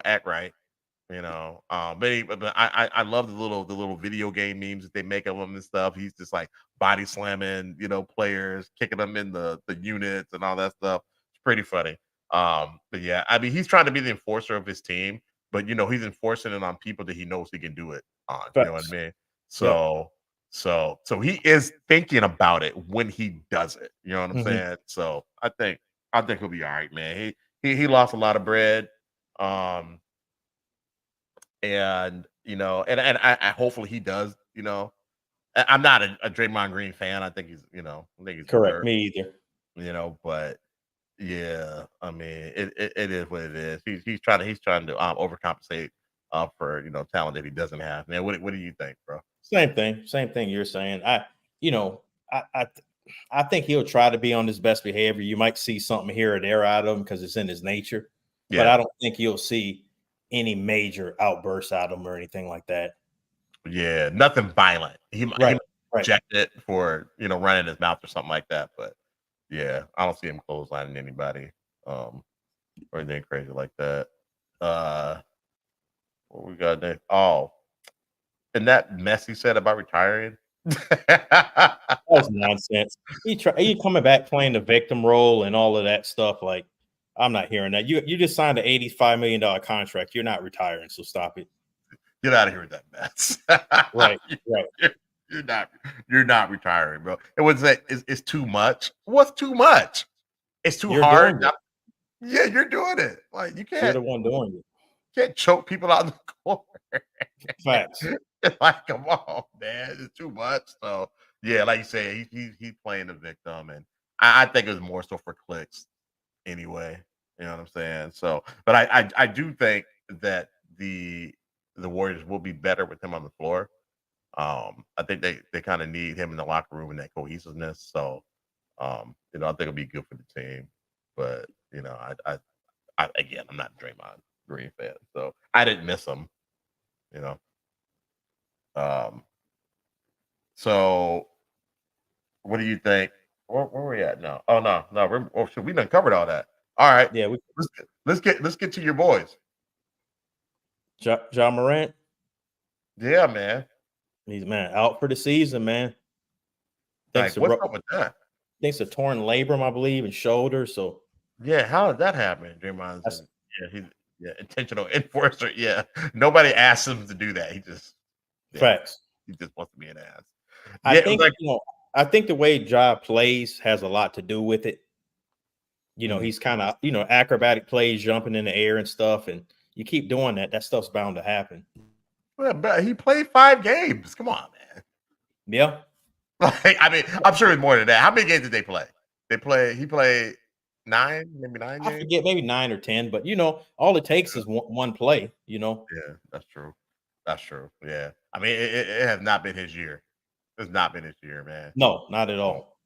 act right. But I love the little video game memes that they make of him and stuff. He's just like body slamming, players, kicking them in the units and all that stuff. It's pretty funny. But yeah, I mean, he's trying to be the enforcer of his team. but he's enforcing it on people that he knows he can do it on. You know what I Facts. mean? Yep. So he is thinking about it when he does it. You know what I'm Mhm. saying? So I think he'll be all right, man. He lost a lot of bread. Um and and I hopefully he does, I'm not a Draymond Green fan. I think he's a Correct. jerk, Me either. but yeah, I mean, it is what it is. He's trying to overcompensate for talent that he doesn't have. Man, what do you think, bro? Same thing. Same thing you're saying. You know, I, I, I think he'll try to be on his best behavior. You might see something here or there out of him because it's in his nature, but Yeah, I don't think you'll see any major outbursts out of him or anything like that. yeah, nothing violent. He might Right. Right. reject it for running his mouth or something like that, but yeah, I don't see him clotheslining anybody um or anything crazy like that. Uh, what we got next? Oh, and that mess he said about retiring. That was nonsense. He coming back playing the victim role and all of that stuff. Like, I'm not hearing that. You just signed an $85 million contract. You're not retiring, so stop it. Get out of here with that mess. Right. Right. you're, you're not you're not retiring, bro. It was that it's too much. What's too much? It's too You're hard. doing it. Yeah, you're doing it. Like you You're can't the one doing it. can't choke people out in the corner. Facts. Like, come on, man. It's too much. So yeah, like you say, he's playing the victim, and I think it was more so for clicks anyway. You know what I'm saying? So, but I do think that the Warriors will be better with him on the floor. I think they kind of need him in the locker room and that cohesiveness. So, I think it'll be good for the team. But I again, I'm not a Draymond Green fan, so I didn't miss him. You know. Um. So, what do you think? Where we at now? Oh no. We done covered all that. All right. Yeah, we Let's get to your boys. Ja Morant, Yeah, man. he's man out for the season, man. Thanks Like, to what's up with that? thanks to torn labrum, I believe, and shoulder. So Yeah, how did that happen? Draymond's that's he's intentional enforcer. Yeah, nobody asked him to do that. Yeah, facts. he just wants to be an ass. I Yeah, think like I think the way Ja plays has a lot to do with it. mhm. He's kind of acrobatic plays, jumping in the air and stuff, and you keep doing that, that stuff's bound to happen. Well, but he played 5 games. Come on, man. Yeah, Like, I mean, I'm sure it's more than that. How many games did they play? He played 9, maybe 9 I games. forget, maybe 9 or 10, but all it takes is one play. Yeah, that's true. That's true. Yeah, I mean, it has not been his year. It's not been his year, man. No, not at Um, all.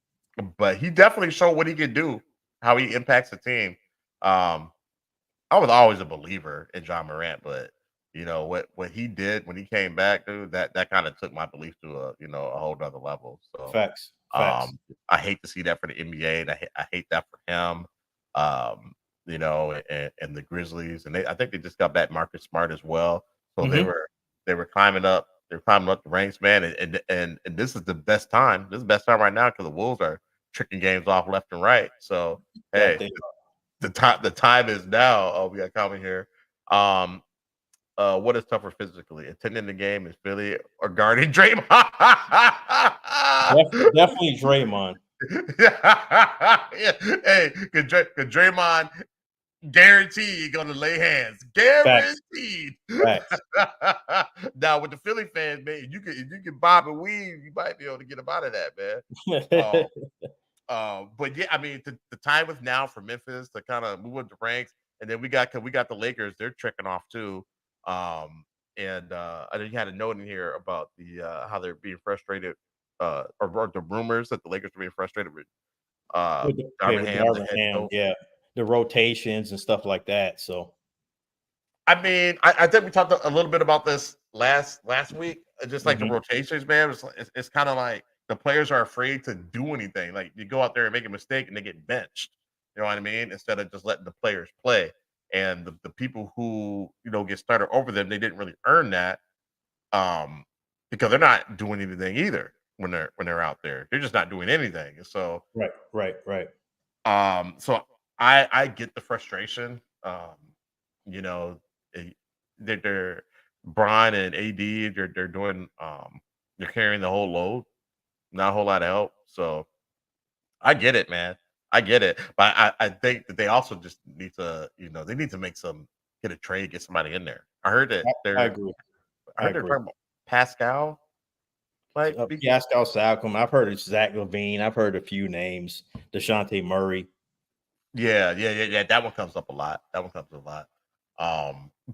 but he definitely showed what he can do, how he impacts the team. Um, I was always a believer in John Morant, but what he did when he came back, dude, that kind of took my belief to a whole nother level. So Facts, facts. I hate to see that for the NBA, and I hate that for him. Um, and the Grizzlies, and I think they just got back Marcus Smart as well. So they Hmm. were climbing up. They're climbing up the ranks, man. And this is the best time. This is the best time right now because the Wolves are tricking games off left and right. So Yeah, hey, the time is now. Oh, we got a comment here. Um, what is tougher physically, attending the game in Philly or guarding Draymond? definitely Draymond. Yeah. Hey, could Draymond guarantee you're gonna lay hands? Facts, Guaranteed. facts. Now with the Philly fans, man, if you can bob and weave, you might be able to get them out of that, man. Um, but yeah, I mean, the time is now for Memphis to kind of move up the ranks, and then we got the Lakers. They're tricking off too. And I know you had a note in here about the how they're being frustrated, or the rumors that the Lakers are being frustrated with Yeah, Darvin with Ham, the Darvin head Ham, coach. yeah, the rotations and stuff like that. So I mean, I think we talked a little bit about this last week. Just like the mhm. rotations, man. It's kind of like the players are afraid to do anything. Like you go out there and make a mistake and they get benched. You know what I mean? Instead of just letting the players play. And the people who get started over them, they didn't really earn that, um, because they're not doing anything either when they're out there. They're just not doing anything. And so Right, right, right. so I get the frustration. You know, they're Brian and AD. They're doing they're carrying the whole load. Not a whole lot of help. So I get it, man. I get it, but I think that they also just need to, they need to get a trade, get somebody in there. I heard that I agree. I I heard they're agree. talking about Pascal. Like, Pascal Siakam. I've heard it's Zach LaVine. I've heard a few names. DeJounte Murray. yeah. That one comes up a lot. That one comes up a lot.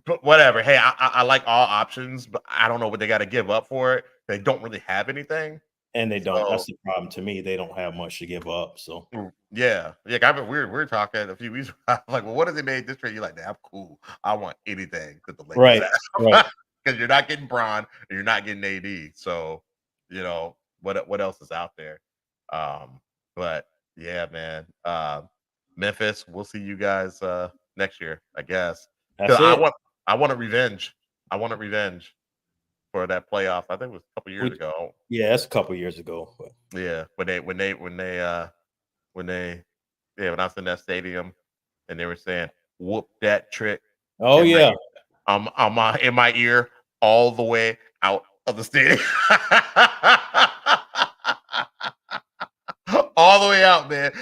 But whatever. Hey, I like all options, but I don't know what they got to give up for it. They don't really have anything. And they don't. So, That's the problem to me. They don't have much to give up. So yeah. I mean, we were talking a few weeks ago. I'm like, well, what if they made this trade? You're like, nah, I'm cool. I want anything that the Lakers right, have. right. Because you're not getting Bron and you're not getting AD. So, what else is out there? But yeah, man. Memphis, we'll see you guys next year, I guess. That's I it. want a revenge. I want a revenge for that playoff. I think it was a couple years ago. Yeah, that's a couple years ago. But. Yeah, when I was in that stadium and they were saying "whoop that trick." Oh yeah, I'm in my ear all the way out of the stadium. All the way out, man.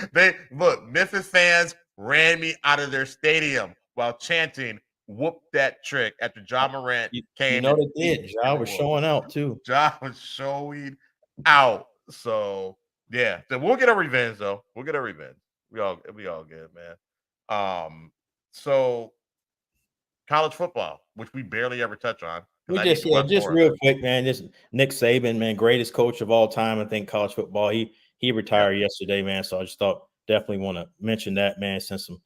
Memphis fans ran me out of their stadium while chanting "whoop that trick" after Ja Morant came. They did. Ja was showing out too. Ja was showing out. So yeah, so we'll get a revenge though. We'll get a revenge. We all good, man. So college football, which we barely ever touch on. We just real quick, man. This Nick Saban, man, greatest coach of all time. I think college football. He retired yesterday, man. So I just thought definitely want to mention that, man. Send some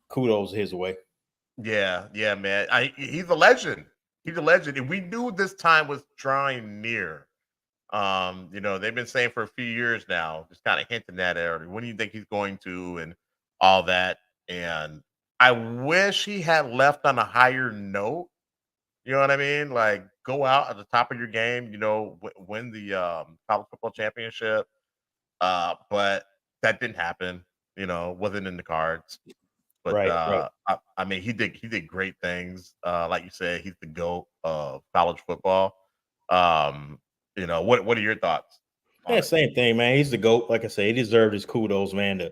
kudos his way. Yeah, man. He's a legend. He's a legend, and we knew this time was drawing near. They've been saying for a few years now, just kind of hinting at it. When do you think he's going to, and all that? And I wish he had left on a higher note. You know what I mean? Like, go out at the top of your game. Win the college football championship. But that didn't happen. Wasn't in the cards. But right. I mean, he did great things. Like you said, he's the GOAT of college football. What are your thoughts? Yeah, same thing, man. He's the GOAT. Like I say, he deserved his kudos, man.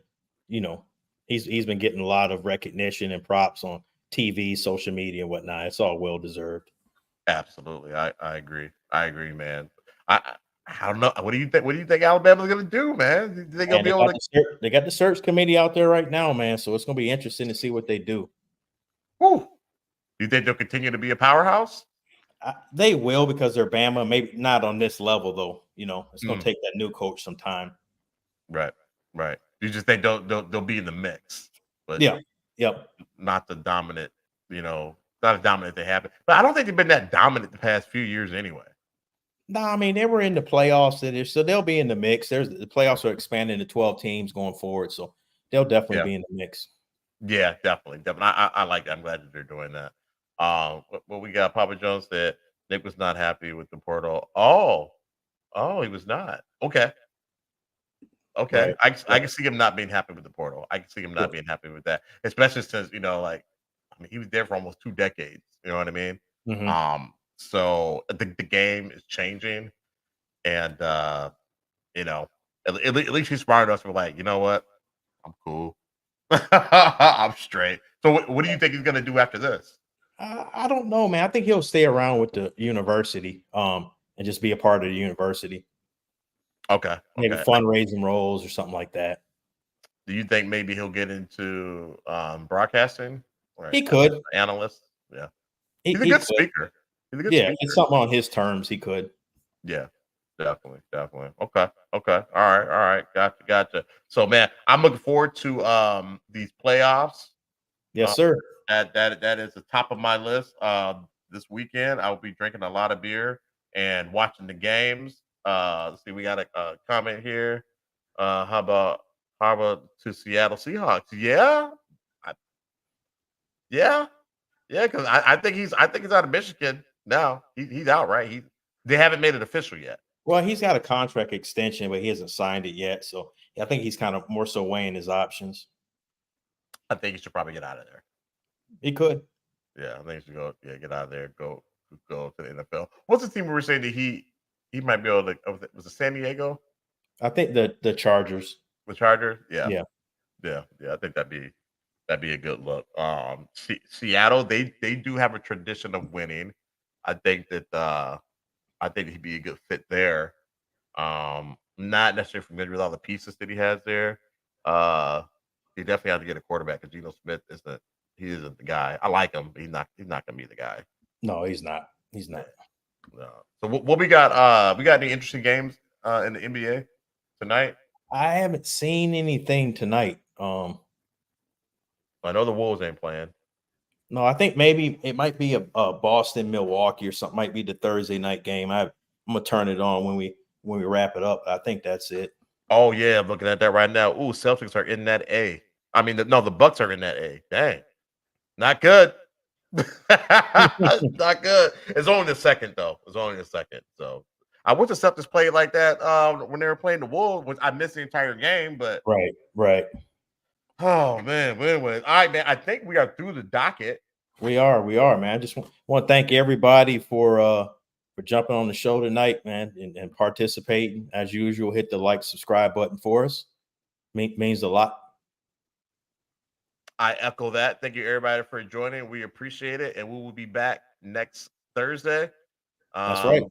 He's been getting a lot of recognition and props on TV, social media, and whatnot. It's all well deserved. Absolutely, I agree. I agree, man. I don't know. What do you think? What do you think Alabama's going to do, man? They going to be able to? They got the search committee out there right now, man. So it's going to be interesting to see what they do. Whew. Do you think they'll continue to be a powerhouse? They will, because they're Bama. Maybe not on this level, though. It's going to take that new coach some time. Right. You just think they'll be in the mix, but not the dominant. Not as dominant they have been. But I don't think they've been that dominant the past few years anyway. No, I mean, they were in the playoffs, so they'll be in the mix. The playoffs are expanding to 12 teams going forward, so they'll definitely be in the mix. Yeah, definitely. I like that. I'm glad that they're doing that. What we got, Papa Jones said Nick was not happy with the portal. Oh, he was not. Okay. Right. I can see him not being happy with the portal. I can see him not being happy with that, especially since he was there for almost 2 decades. You know what I mean? Mm-hmm. So the game is changing, and at least he's smart enough to be like, you know what, I'm cool. I'm straight. So what do you think he's gonna do after this? I don't know, man. I think he'll stay around with the university, and just be a part of the university. Okay. Maybe fundraising roles or something like that. Do you think maybe he'll get into broadcasting? He could. Analyst. Yeah. He's a good speaker. It's something on his terms. He could. Yeah. Definitely. Okay. All right. Gotcha. So, man, I'm looking forward to these playoffs. Yes, sir. That is the top of my list. This weekend, I will be drinking a lot of beer and watching the games. Let's see, we got a comment here. How about to Seattle Seahawks? Yeah, because I think he's out of Michigan now. He's out, right? They haven't made it official yet. Well, he's got a contract extension, but he hasn't signed it yet. So I think he's kind of more so weighing his options. I think he should probably get out of there. He could. Yeah, I think he should go. Yeah, get out of there. Go to the NFL. What's the team we were saying that he might be able to? Was it San Diego? I think the Chargers. The Chargers? Yeah, Yeah. yeah. I think that'd be a good look. Seattle, they do have a tradition of winning. I think that I think he'd be a good fit there. Not necessarily familiar with all the pieces that he has there. Uh, he definitely has to get a quarterback because Geno Smith isn't the guy. I like him, but he's not gonna be the guy. No, he's not. He's not. No. So what we got? We got any interesting games in the NBA tonight? I haven't seen anything tonight. I know the Wolves ain't playing. No, I think maybe it might be a Boston Milwaukee or something. Might be the Thursday night game. I'm gonna turn it on when we wrap it up. I think that's it. Oh yeah, I'm looking at that right now. Ooh, Celtics are in that A. I mean, no, the Bucks are in that A. Dang, not good. Not good. It's only the second though. It's only the second. So I wish the Celtics played like that when they were playing the Wolves. Which I missed the entire game, but Right. oh man, win. All right, man. I think we are through the docket. We are, man. I just want to thank everybody for jumping on the show tonight, man, and participating. As usual, hit the like, subscribe button for us. Means a lot. I echo that. Thank you, everybody, for joining. We appreciate it, and we will be back next Thursday. That's right.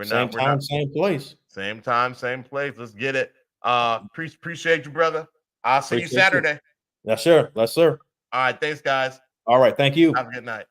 Same time, same place. Same time, same place. Let's get it. Appreciate you, brother. I'll see you Saturday. Yes, sir. All right, thanks, guys. All right, thank you. Have a good night.